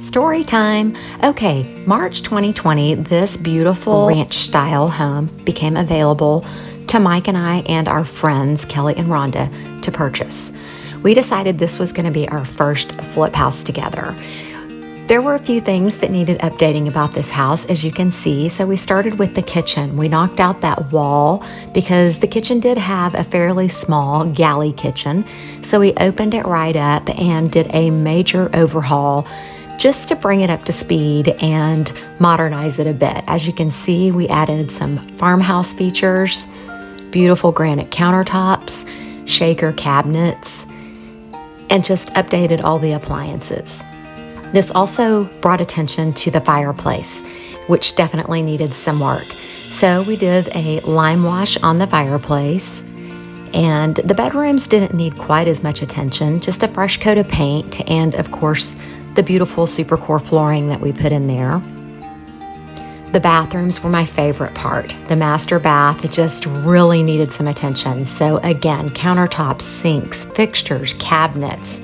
Story time. Okay, March 2020, this beautiful ranch-style home became available to Mike and I and our friends, Kelly and Ronda, to purchase. We decided this was going to be our first flip house together. There were a few things that needed updating about this house, as you can see. So we started with the kitchen. We knocked out that wall because the kitchen did have a fairly small galley kitchen. So we opened it right up and did a major overhaul just to bring it up to speed and modernize it a bit. As you can see, we added some farmhouse features, beautiful granite countertops, shaker cabinets, and just updated all the appliances. This also brought attention to the fireplace, which definitely needed some work. So we did a lime wash on the fireplace, and the bedrooms didn't need quite as much attention, just a fresh coat of paint, and of course, the beautiful Supercore flooring that we put in there. The bathrooms were my favorite part. The master bath just really needed some attention. So again, countertops, sinks, fixtures, cabinets,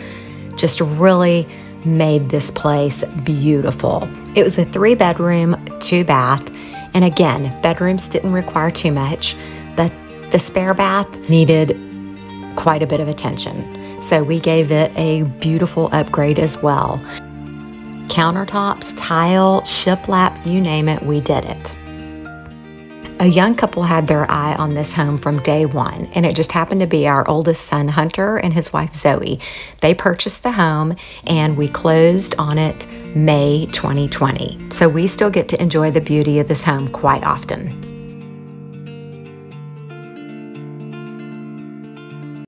just really made this place beautiful. It was a 3-bedroom, 2-bath, and again, bedrooms didn't require too much, but the spare bath needed quite a bit of attention. So we gave it a beautiful upgrade as well. Countertops, tile, shiplap, you name it, we did it. A young couple had their eye on this home from day one, and it just happened to be our oldest son, Hunter, and his wife, Zoe. They purchased the home, and we closed on it May 2020. So we still get to enjoy the beauty of this home quite often.